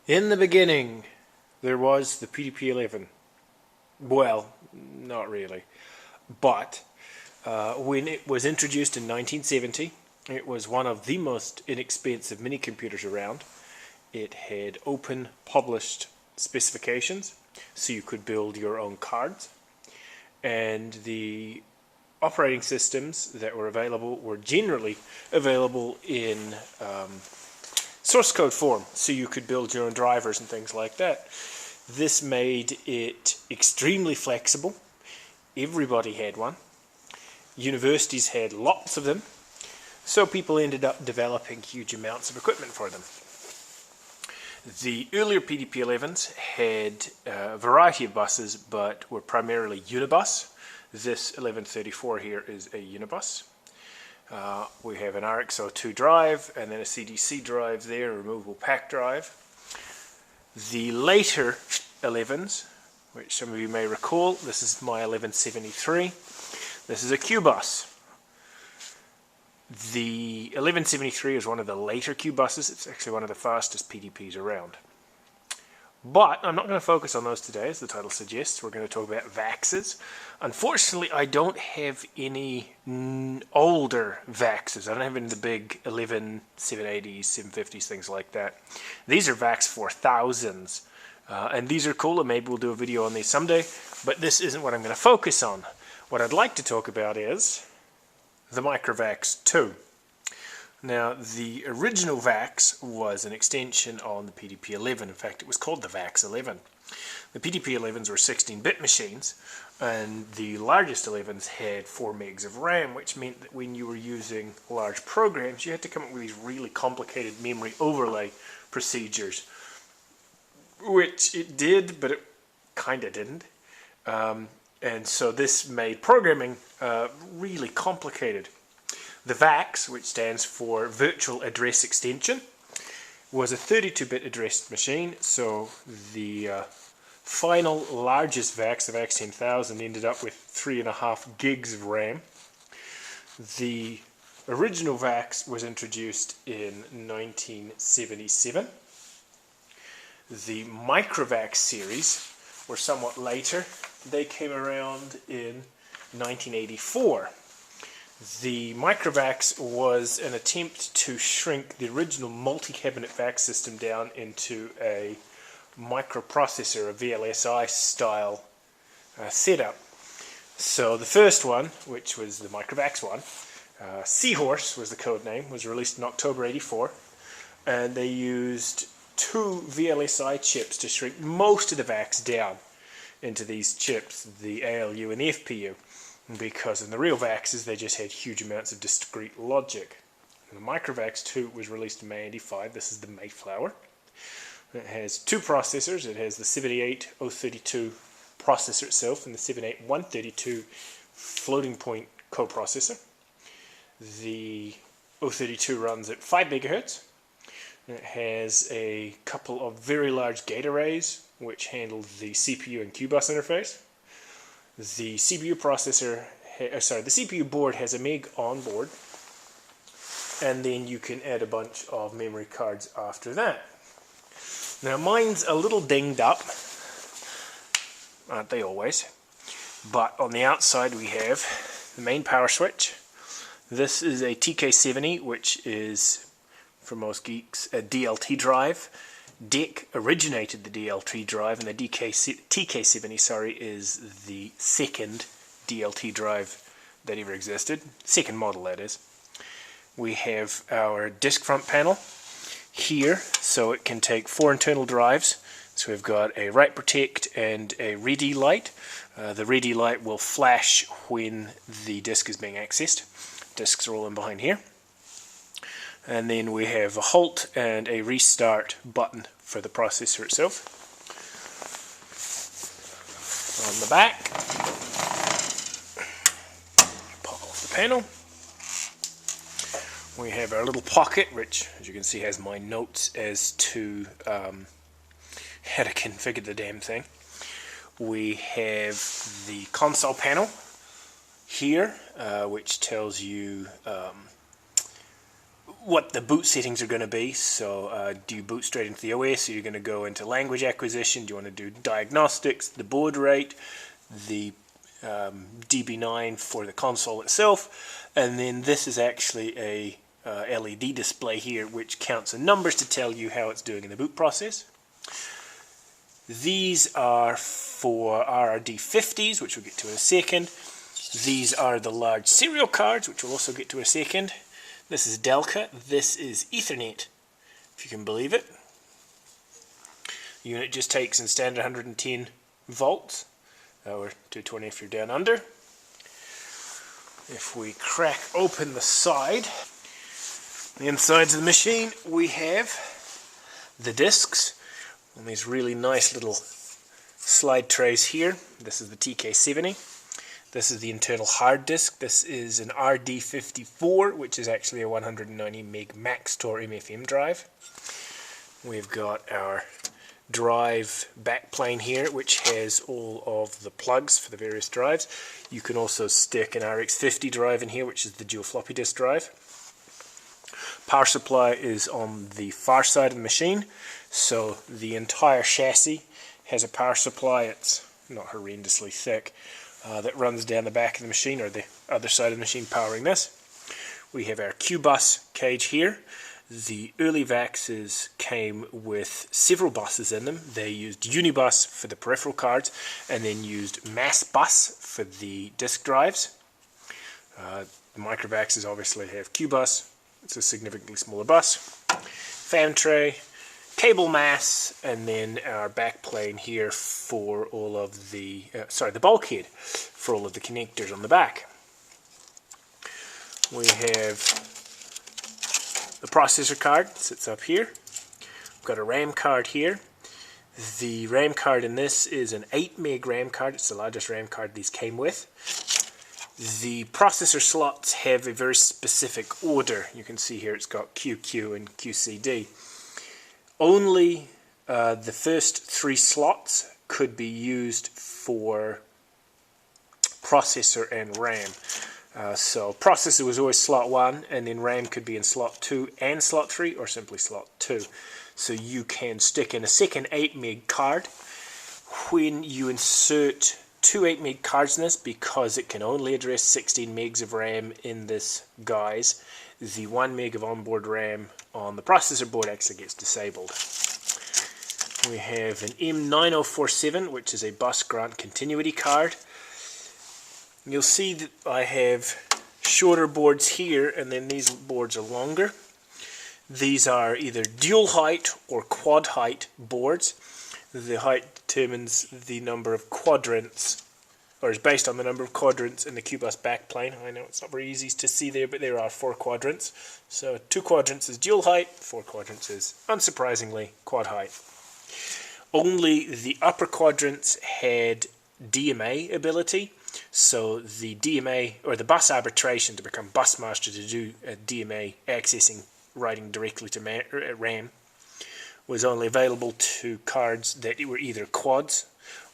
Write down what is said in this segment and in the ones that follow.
In the beginning, there was the PDP-11. Well, not really. But when it was introduced in 1970, it was one of the most inexpensive mini-computers around. It had open, published specifications, so you could build your own cards. And the operating systems that were available were generally available in source code form, so you could build your own drivers and things like that. This made it extremely flexible. Everybody had one. Universities had lots of them, so people ended up developing huge amounts of equipment for them. The earlier PDP-11s had a variety of buses, but were primarily unibus. This 1134 here is a unibus. We have an RX02 drive and then a CDC drive there, a removable pack drive. The later 11s, which some of you may recall, this is my 1173. This is a Q-bus. The 1173 is one of the later Q-buses. It's actually one of the fastest PDPs around. But I'm not going to focus on those today, as the title suggests. We're going to talk about VAXs. Unfortunately, I don't have any older VAXs. I don't have any of the big 780s, 750s, things like that. These are VAX 4000s. And these are cool, and maybe we'll do a video on these someday. But this isn't what I'm going to focus on. What I'd like to talk about is the MicroVAX 2. Now, the original VAX was an extension on the PDP-11. In fact, it was called the VAX 11. The PDP-11s were 16-bit machines, and the largest 11s had 4 megs of RAM, which meant that when you were using large programs, you had to come up with these really complicated memory overlay procedures, which it did, but it kind of didn't. And so this made programming really complicated. The VAX, which stands for Virtual Address Extension, was a 32-bit addressed machine, so the final largest VAX, the VAX 10,000, ended up with 3.5 gigs of RAM. The original VAX was introduced in 1977. The MicroVAX series were somewhat later. They came around in 1984. The MicroVAX was an attempt to shrink the original multi-cabinet VAX system down into a microprocessor, a VLSI style setup. So the first one, which was the MicroVAX 1, Seahorse was the code name, was released in October '84, and they used 2 VLSI chips to shrink most of the VAX down into these chips, the ALU and the FPU. Because in the real VAXs, they just had huge amounts of discrete logic. And the MicroVAX 2 was released in May '85. This is the Mayflower. It has 2 processors. It has the 78032 processor itself and the 78132 floating point coprocessor. The 032 runs at 5 MHz. It has a couple of very large gate arrays, which handle the CPU and Q-bus interface. The CPU processor, the CPU board has a MIG on board, and then you can add a bunch of memory cards after that. Now mine's a little dinged up, aren't they always? But on the outside we have the main power switch. This is a TK70, which is, for most geeks, a DLT drive. DEC originated the DLT drive, and the TK70, is the second DLT drive that ever existed. Second model, that is. We have our disk front panel here, so it can take 4 internal drives. So we've got a write protect and a ready light. The ready light will flash when the disk is being accessed. Disks are all in behind here. And then we have a halt and a restart button for the processor itself. On the back, pop off the panel. We have our little pocket, which, as you can see, has my notes as to how to configure the damn thing. We have the console panel here, which tells you what the boot settings are going to be. So do you boot straight into the OS, or you're going to go into language acquisition? Do you want to do diagnostics, the baud rate, the DB9 for the console itself? And then this is actually a LED display here which counts the numbers to tell you how it's doing in the boot process. These are for RRD50s, which we'll get to in a second. These are the large serial cards, which we'll also get to in a second. This is Delca. This is Ethernet, if you can believe it. The unit just takes in standard 110 volts, or 220 if you're down under. If we crack open the insides of the machine, we have the discs on these really nice little slide trays here. This is the TK70. This is the internal hard disk. This is an RD54, which is actually a 190 meg Maxtor MFM drive. We've got our drive backplane here, which has all of the plugs for the various drives. You can also stick an RX50 drive in here, which is the dual floppy disk drive. Power supply is on the far side of the machine, so the entire chassis has a power supply. It's not horrendously thick, that runs down the back of the machine, or the other side of the machine powering this. We have our Q-bus cage here. The early VAXs came with several buses in them. They used Unibus for the peripheral cards, and then used Mass Bus for the disk drives. The MicroVAXs obviously have Q-bus. It's a significantly smaller bus. Fan tray, cable mass, and then our backplane here for all of the, the bulkhead for all of the connectors on the back. We have the processor card, sits up here. We've got a RAM card here. The RAM card in this is an 8 meg RAM card. It's the largest RAM card these came with. The processor slots have a very specific order. You can see here it's got QQ and QCD. Only the first 3 slots could be used for processor and RAM. So processor was always slot 1, and then RAM could be in slot 2 and slot 3, or simply slot 2. So you can stick in a second 8 meg card. When you insert 2 8 meg cards in this, because it can only address 16 megs of RAM in this guise, the 1 meg of onboard RAM on the processor board actually gets disabled. We have an M9047, which is a bus grant continuity card. You'll see that I have shorter boards here, and then these boards are longer. These are either dual height or quad height boards. The height determines the number of quadrants, or is based on the number of quadrants in the Q-bus backplane. I know it's not very easy to see there, but there are 4 quadrants. So 2 quadrants is dual height, 4 quadrants is, unsurprisingly, quad height. Only the upper quadrants had DMA ability, so the DMA, or the bus arbitration to become bus master to do DMA accessing, writing directly to RAM, was only available to cards that were either quads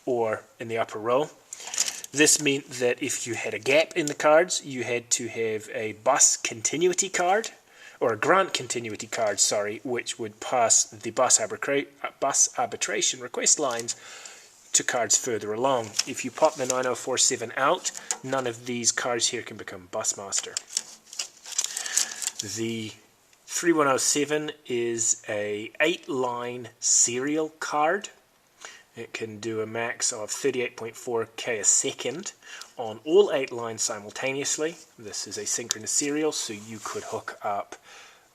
or in the upper row. This meant that if you had a gap in the cards, you had to have a bus continuity card, or a grant continuity card, sorry, which would pass the bus arbitration request lines to cards further along. If you pop the 9047 out, none of these cards here can become bus master. The 3107 is a 8-line serial card. It can do a max of 38.4K a second on all 8 lines simultaneously. This is a synchronous serial, so you could hook up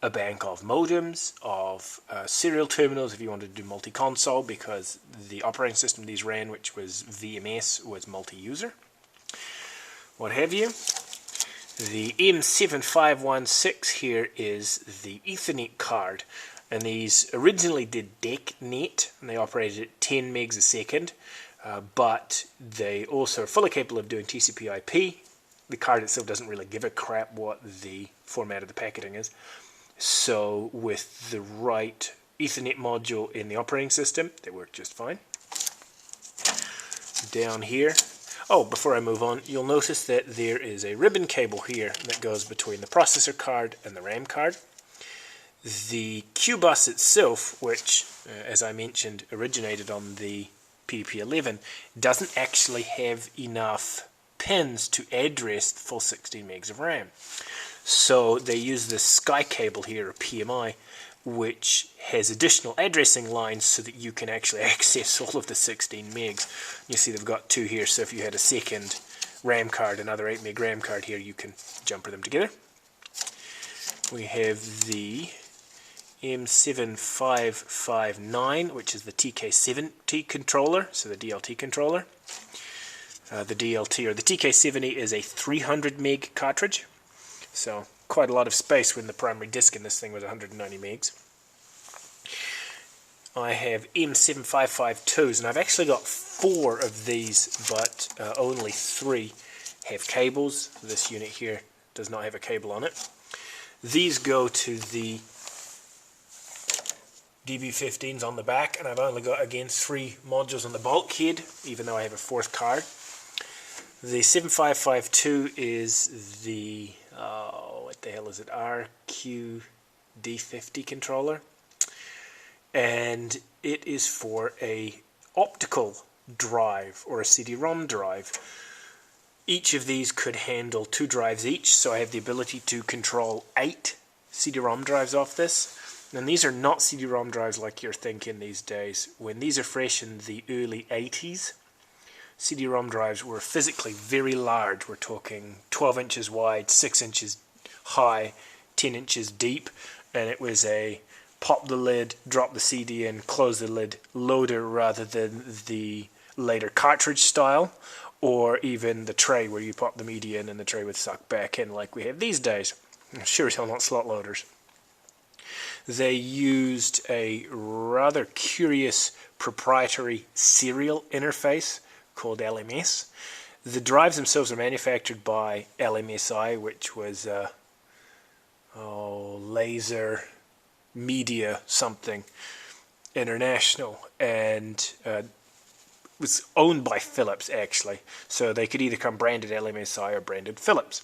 a bank of modems, of serial terminals if you wanted to do multi-console, because the operating system these ran, which was VMS, was multi-user. What have you. The M7516 here is the Ethernet card, and these originally did DECnet, and they operated at 10 megs a second, but they also are fully capable of doing TCP/IP. The card itself doesn't really give a crap what the format of the packaging is. So with the right Ethernet module in the operating system, they work just fine. Down here, before I move on, you'll notice that there is a ribbon cable here that goes between the processor card and the RAM card. The Q bus itself, which, as I mentioned, originated on the PDP-11, doesn't actually have enough pins to address the full 16 megs of RAM. So they use this Sky cable here, or PMI, which has additional addressing lines so that you can actually access all of the 16 megs. You see they've got two here, so if you had a second RAM card, another 8 meg RAM card here, you can jumper them together. We have the M7559, which is the TK70 controller, so the DLT controller. The DLT, or the TK70, is a 300 meg cartridge, so quite a lot of space when the primary disk in this thing was 190 megs. I have M7552s, and I've actually got 4 of these, but only 3 have cables. This unit here does not have a cable on it. These go to the DB15s on the back, and I've only got, again, 3 modules on the bulkhead, even though I have a 4th card. The 7552 is the, what the hell is it, RQD50 controller, and it is for a optical drive, or a CD-ROM drive. Each of these could handle 2 drives each, so I have the ability to control 8 CD-ROM drives off this. And these are not CD-ROM drives like you're thinking these days. When these are fresh in the early 80s, CD-ROM drives were physically very large. We're talking 12 inches wide, 6 inches high, 10 inches deep, and it was a pop the lid, drop the CD in, close the lid loader, rather than the later cartridge style, or even the tray where you pop the media in and the tray would suck back in like we have these days. Sure as hell not slot loaders. They used a rather curious proprietary serial interface called LMS. The drives themselves are manufactured by LMSI, which was Laser Media something International, and was owned by Philips actually. So they could either come branded LMSI or branded Philips.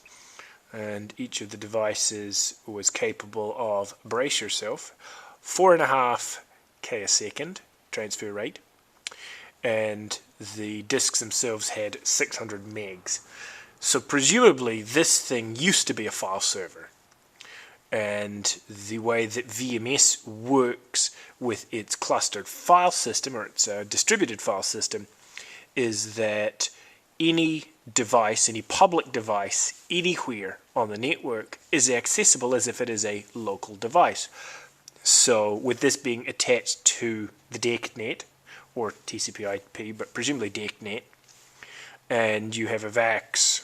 And each of the devices was capable of, brace yourself, 4.5K a second transfer rate, and the disks themselves had 600 megs. So presumably this thing used to be a file server, and the way that VMS works with its clustered file system, or its distributed file system, is that any device, any public device, anywhere on the network is accessible as if it is a local device. So with this being attached to the DECnet, or TCP/IP, but presumably DECnet, and you have a VAX,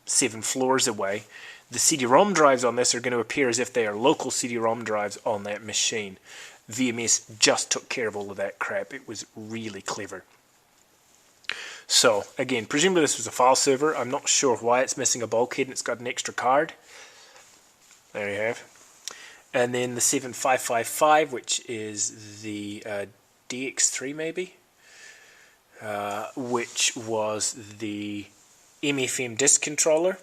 7 floors away, the CD-ROM drives on this are going to appear as if they are local CD-ROM drives on that machine. VMS just took care of all of that crap. It was really clever. So, again, presumably this was a file server. I'm not sure why it's missing a bulkhead and it's got an extra card. There you have. And then the 7555, which is the DX3 maybe, which was the MFM disk controller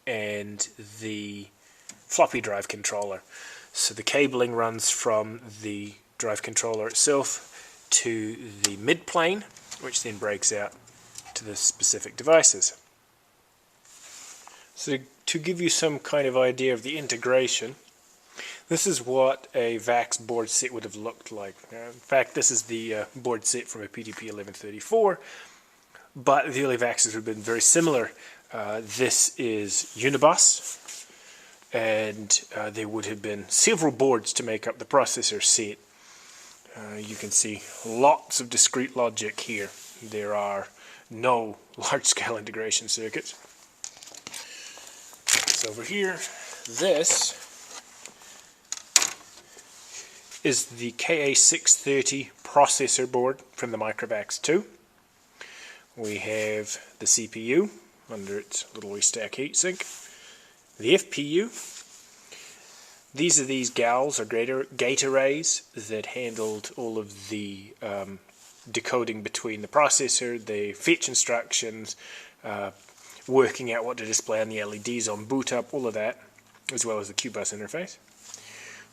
and the floppy drive controller. So the cabling runs from the drive controller itself to the mid-plane, which then breaks out to the specific devices. So to give you some kind of idea of the integration, this is what a VAX board set would have looked like. In fact, this is the board set from a PDP-1134, but the early VAXs would have been very similar. This is Unibus, and there would have been several boards to make up the processor set. You can see lots of discrete logic here. There are no large-scale integration circuits. So over here, this is the KA630 processor board from the MicroVAX 2. We have the CPU under its little wee stack heatsink. The FPU. These are these GALs, or gate arrays, that handled all of the decoding between the processor, the fetch instructions, working out what to display on the LEDs on boot up, all of that, as well as the Q-bus interface.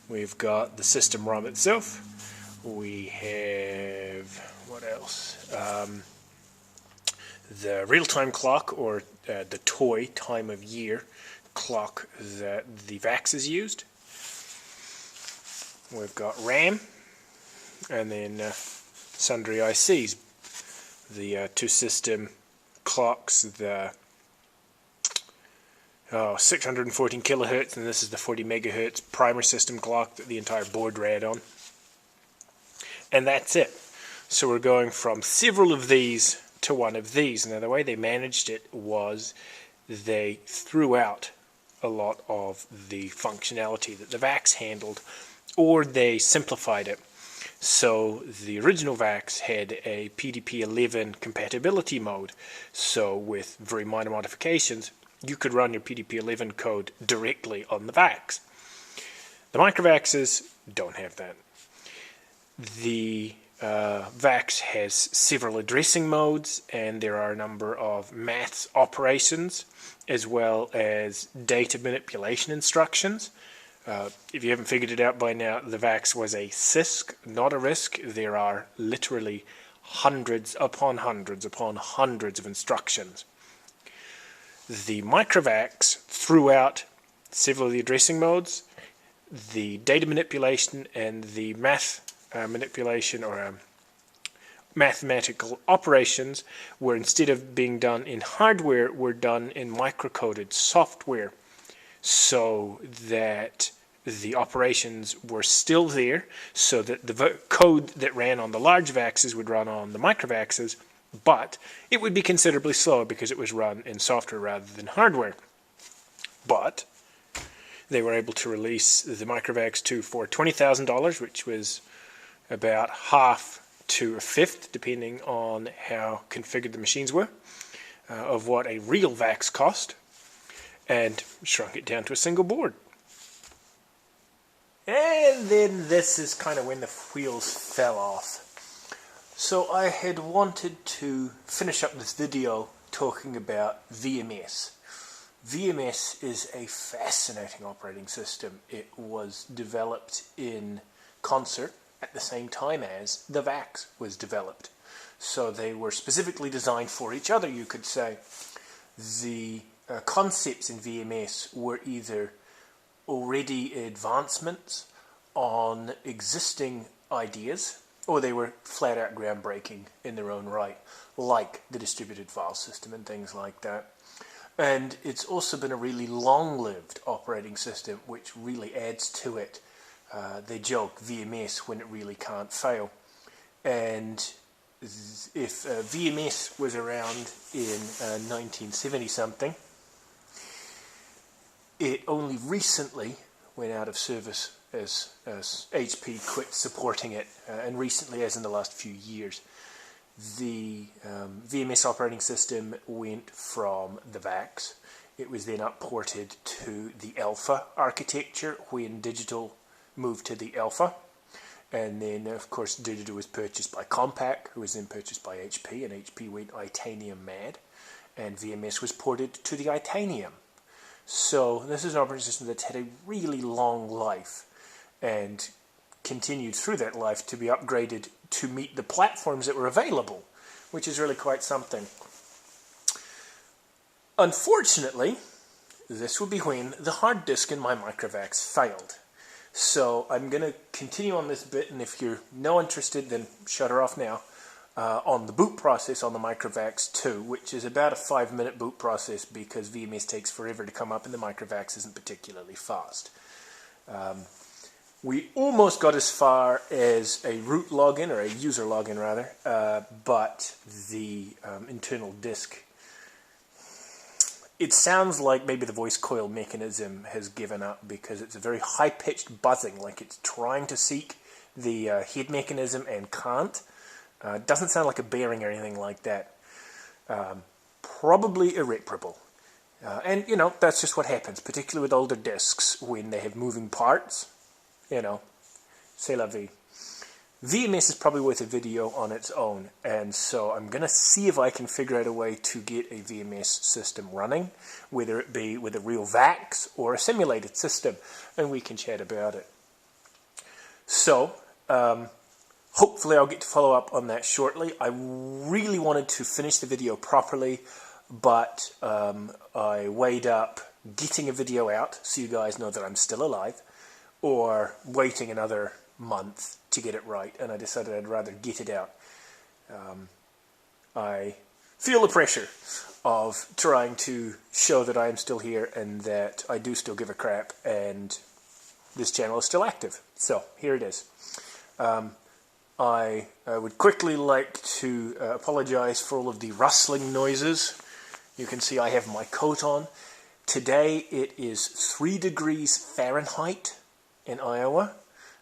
We've got the system ROM itself. We have, what else? The real-time clock, or the toy time of year clock that the VAX is used. We've got RAM, and then sundry ICs. The two system clocks, the 614 kilohertz, and this is the 40 megahertz primer system clock that the entire board ran on. And that's it. So we're going from several of these to one of these. Now the way they managed it was they threw out a lot of the functionality that the VAX handled, or they simplified it. So the original VAX had a PDP-11 compatibility mode. So with very minor modifications, you could run your PDP-11 code directly on the VAX. The MicroVAXs don't have that. The VAX has several addressing modes, and there are a number of maths operations as well as data manipulation instructions. If you haven't figured it out by now, the VAX was a CISC, not a RISC. There are literally hundreds upon hundreds upon hundreds of instructions. The MicroVAX threw out several of the addressing modes, the data manipulation, and the math manipulation, or mathematical operations, were, instead of being done in hardware, were done in microcoded software, so that the operations were still there, so that the code that ran on the large VAXs would run on the MicroVAXs, but it would be considerably slower because it was run in software rather than hardware. But they were able to release the MicroVAX 2 for $20,000, which was about half to a fifth, depending on how configured the machines were, of what a real VAX cost, and shrunk it down to a single board. And then this is kind of when the wheels fell off. So I had wanted to finish up this video talking about VMS. VMS is a fascinating operating system. It was developed in concert at the same time as the VAX was developed. So they were specifically designed for each other, you could say. The concepts in VMS were either already advancements on existing ideas, or they were flat out groundbreaking in their own right, like the distributed file system and things like that. And it's also been a really long-lived operating system, which really adds to it. They joke VMS when it really can't fail. And if VMS was around in 1970-something, it only recently went out of service as HP quit supporting it, and recently, as in the last few years. The VMS operating system went from the VAX. It was then upported to the Alpha architecture when Digital moved to the Alpha. And then, of course, Digital was purchased by Compaq, who was then purchased by HP, and HP went Itanium mad, and VMS was ported to the Itanium. So this is an operating system that's had a really long life and continued through that life to be upgraded to meet the platforms that were available, which is really quite something. Unfortunately, this will be when the hard disk in my MicroVAX failed. So I'm going to continue on this bit, and if you're no interested, then shut her off now, on the boot process on the MicroVAX 2, which is about a 5-minute boot process because VMS takes forever to come up and the MicroVAX isn't particularly fast. We almost got as far as a root login, or a user login rather, but the internal disk, it sounds like maybe the voice coil mechanism has given up because it's a very high-pitched buzzing, like it's trying to seek the head mechanism and can't. It doesn't sound like a bearing or anything like that. Probably irreparable. And, you know, that's just what happens, particularly with older disks when they have moving parts. You know, c'est la vie. VMS is probably worth a video on its own, and so I'm going to see if I can figure out a way to get a VMS system running, whether it be with a real VAX or a simulated system, and we can chat about it. So, hopefully I'll get to follow up on that shortly. I really wanted to finish the video properly, but I weighed up getting a video out so you guys know that I'm still alive, or waiting another month to get it right, and I decided I'd rather get it out. I feel the pressure of trying to show that I am still here and that I do still give a crap and this channel is still active. So here it is. I would quickly like to apologize for all of the rustling noises. You can see I have my coat on. Today it is 3 degrees Fahrenheit in Iowa.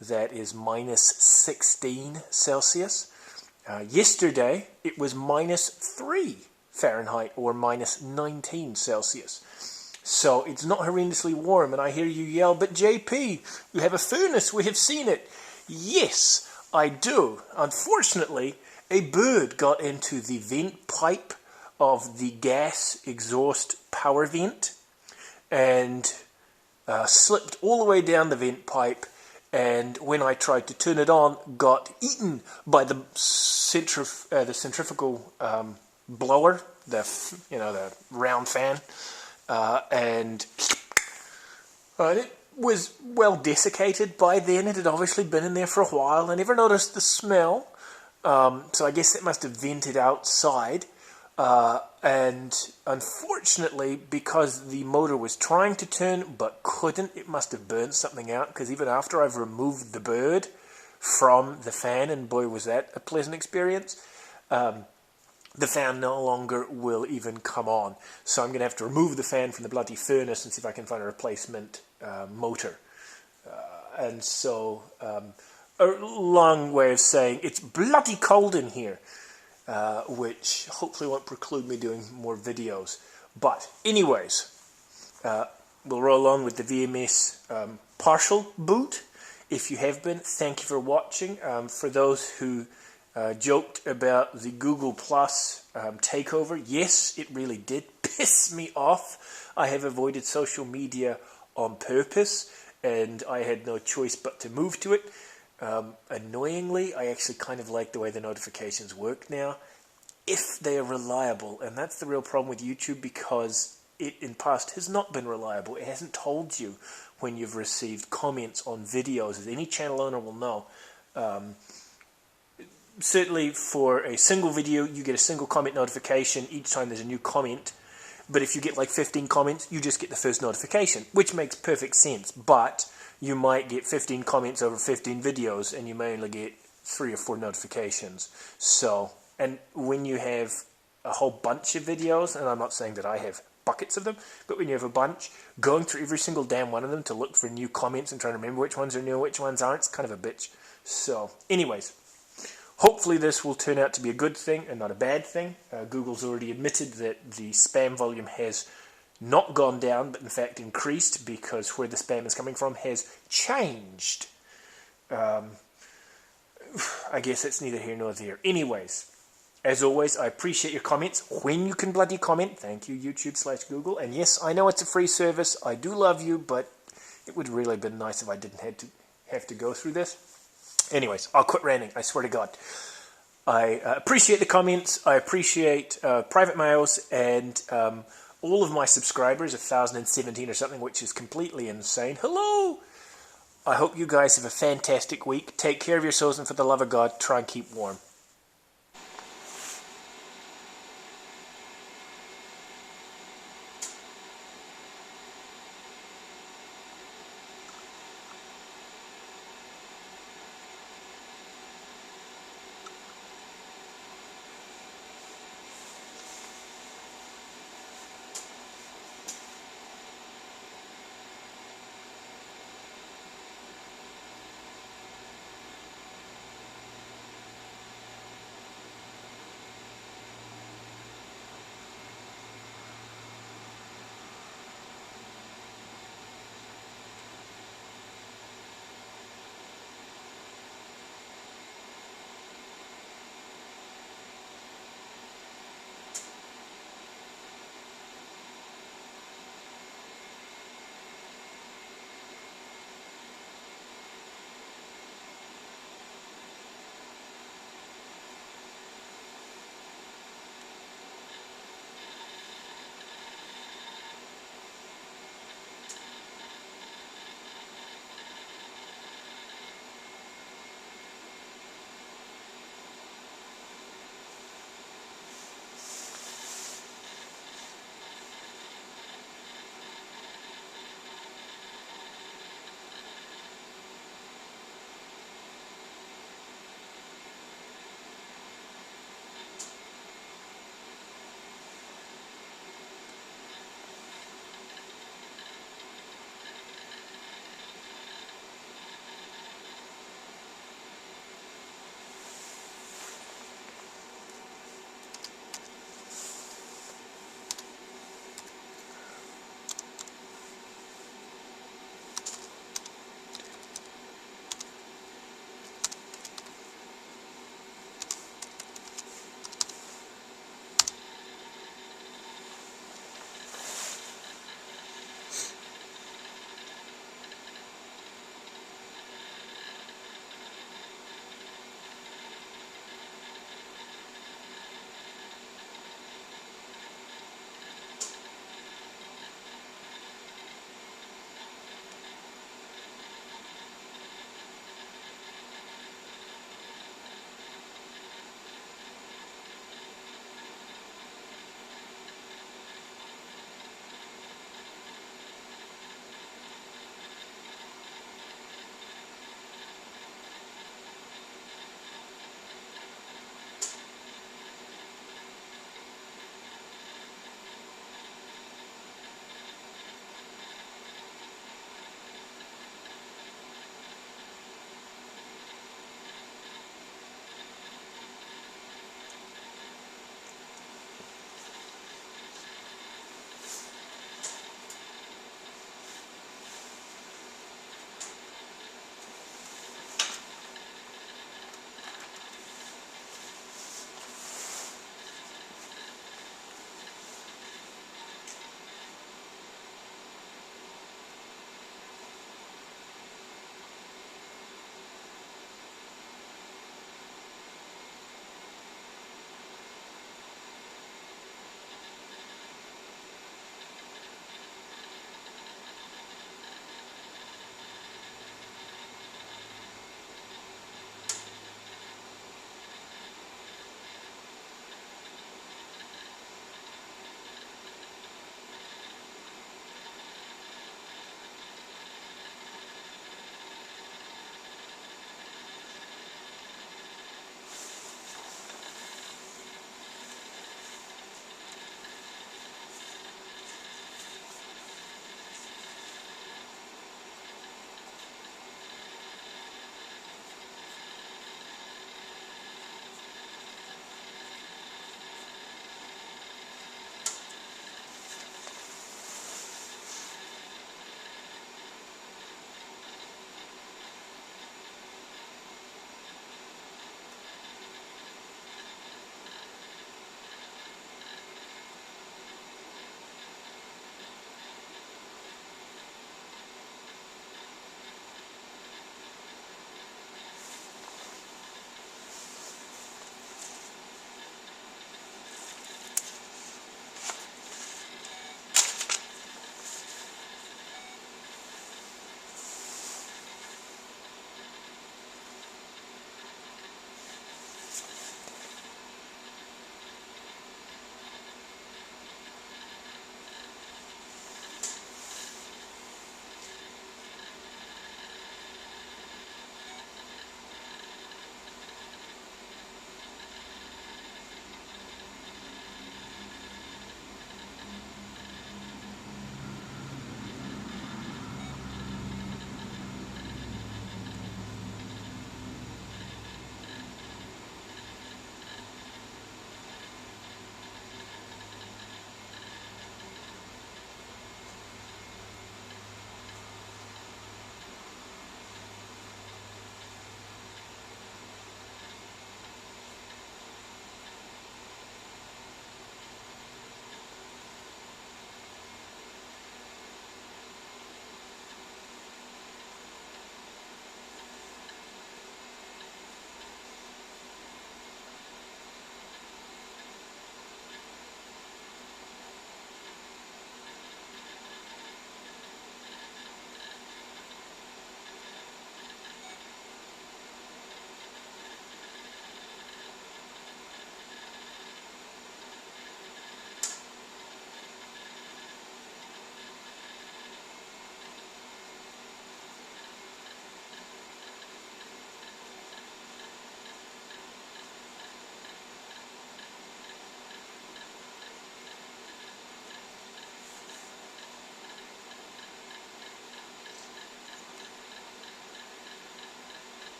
That is minus 16 Celsius. Yesterday it was minus 3 Fahrenheit or minus 19 Celsius. So it's not horrendously warm, and I hear you yell, but JP, you have a furnace, we have seen it. Yes, I do. Unfortunately, a bird got into the vent pipe of the gas exhaust power vent and slipped all the way down the vent pipe, and when I tried to turn it on, got eaten by the centrifugal blower, the round fan, and it was well desiccated by then. It had obviously been in there for a while. I never noticed the smell, so I guess it must have vented outside. And unfortunately, because the motor was trying to turn but couldn't, it must have burnt something out, because even after I've removed the bird from the fan, and boy was that a pleasant experience, the fan no longer will even come on. So I'm going to have to remove the fan from the bloody furnace and see if I can find a replacement motor. And so, a long way of saying, it's bloody cold in here. Which hopefully won't preclude me doing more videos. But anyways, we'll roll on with the VMS partial boot. If you have been, thank you for watching. For those who joked about the Google Plus takeover, yes, it really did piss me off. I have avoided social media on purpose, and I had no choice but to move to it. Annoyingly, I actually kind of like the way the notifications work now, if they are reliable, and that's the real problem with YouTube, because it in past has not been reliable. It hasn't told you when you've received comments on videos, as any channel owner will know. Certainly for a single video, you get a single comment notification each time there's a new comment, but if you get like 15 comments, you just get the first notification, which makes perfect sense. But you might get 15 comments over 15 videos, and you may only get 3 or 4 notifications. So, and when you have a whole bunch of videos, and I'm not saying that I have buckets of them, but when you have a bunch, going through every single damn one of them to look for new comments and trying to remember which ones are new and which ones aren't, it's kind of a bitch. So, anyways, hopefully this will turn out to be a good thing and not a bad thing. Google's already admitted that the spam volume has not gone down, but in fact increased, because where the spam is coming from has changed. I guess it's neither here nor there. Anyways, as always, I appreciate your comments. When you can bloody comment, thank you, YouTube/Google. And yes, I know it's a free service. I do love you, but it would really have been nice if I didn't have to go through this. Anyways, I'll quit ranting, I swear to God. I appreciate the comments. I appreciate private mails, and all of my subscribers, 1,017 or something, which is completely insane. Hello! I hope you guys have a fantastic week. Take care of yourselves, and for the love of God, try and keep warm.